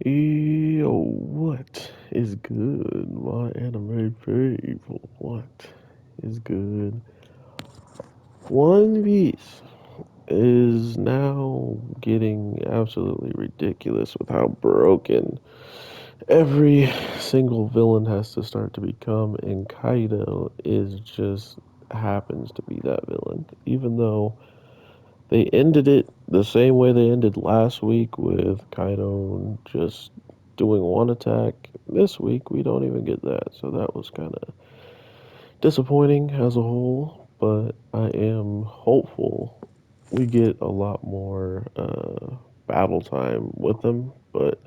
Yo, what is good, my anime people? What is good? One Piece is now getting absolutely ridiculous with how broken every single villain has to start to become, and Kaido is just happens to be that villain, even though they ended it the same way they ended last week with Kaido just doing one attack. This week we don't even get that, so that was kind of disappointing as a whole. But I am hopeful we get a lot more battle time with them. But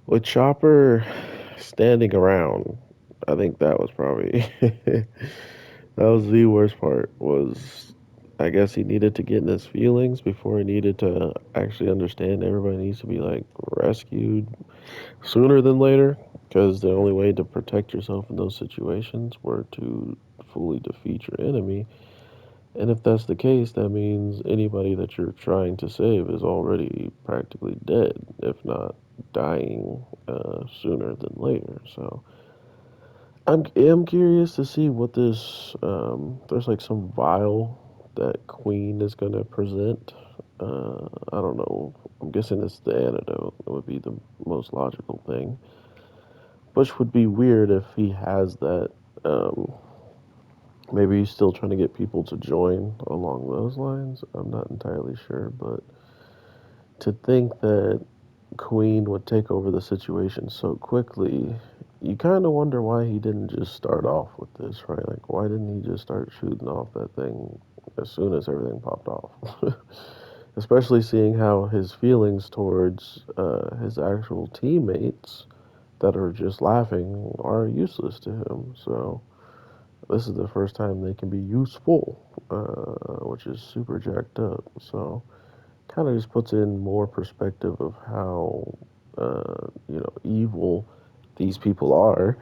with Chopper standing around, I think that was probably that was the worst part. Was I guess he needed to get in his feelings before he needed to actually understand everybody needs to be like rescued sooner than later, because the only way to protect yourself in those situations were to fully defeat your enemy. And if that's the case, that means anybody that you're trying to save is already practically dead, if not dying sooner than later. So am curious to see what this. There's like some vial that Queen is going to present. I don't know. I'm guessing it's the antidote. It would be the most logical thing. Which would be weird if he has that. Um, Maybe he's still trying to get people to join along those lines. I'm not entirely sure, but to think that Queen would take over the situation so quickly, you kind of wonder why he didn't just start off with this, right? Like, why didn't he just start shooting off that thing as soon as everything popped off? Especially seeing how his feelings towards his actual teammates that are just laughing are useless to him. So this is the first time they can be useful, which is super jacked up. So kind of just puts in more perspective of how evil these people are.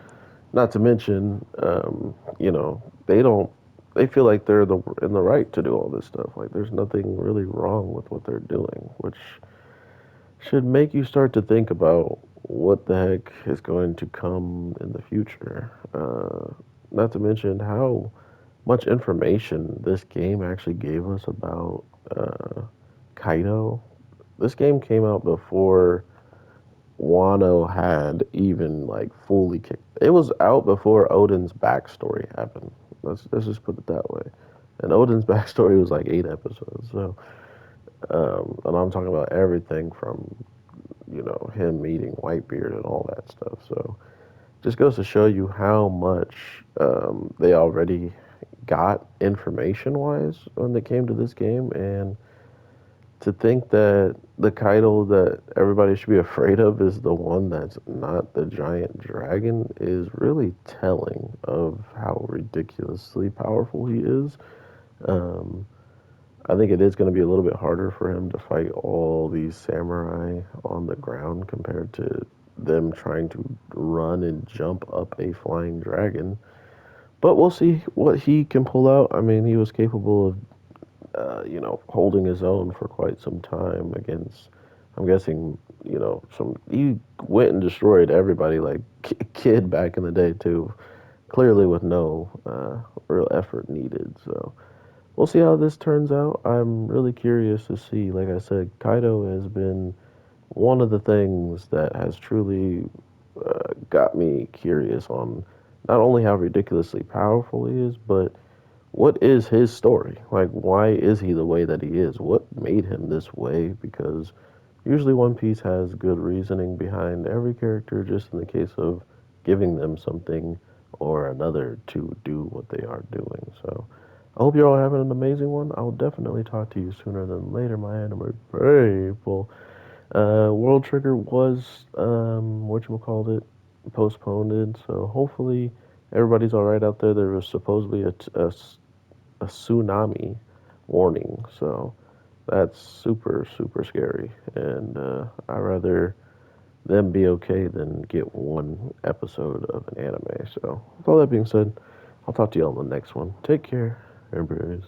Not to mention, they don't. They feel like they're in the right to do all this stuff. Like there's nothing really wrong with what they're doing, which should make you start to think about what the heck is going to come in the future. Not to mention how much information this game actually gave us about Kaido. This game came out before Wano had even like fully kicked. It was out before Odin's backstory happened. Let's just put it that way. And Odin's backstory was like 8 episodes. So, and I'm talking about everything from him meeting Whitebeard and all that stuff. So, just goes to show you how much they already got information wise when they came to this game, and to think that the Kaido that everybody should be afraid of is the one that's not the giant dragon is really telling of how ridiculously powerful he is. Um, I think it is going to be a little bit harder for him to fight all these samurai on the ground compared to them trying to run and jump up a flying dragon. But we'll see what he can pull out. I mean, he was capable of holding his own for quite some time against, I'm guessing, some, he went and destroyed everybody like Kid back in the day too, clearly with no real effort needed. So we'll see how this turns out. I'm really curious to see. Like I said, Kaido has been one of the things that has truly got me curious on not only how ridiculously powerful he is, but what is his story? Like, why is he the way that he is? What made him this way? Because usually One Piece has good reasoning behind every character, just in the case of giving them something or another to do what they are doing. So, I hope you're all having an amazing one. I'll definitely talk to you sooner than later, my anime people. World Trigger was, whatchamacallit, postponed, so hopefully everybody's alright out there. There was supposedly a tsunami warning. So that's super, super scary. And I'd rather them be okay than get one episode of an anime. So, with all that being said, I'll talk to you on the next one. Take care, everybody.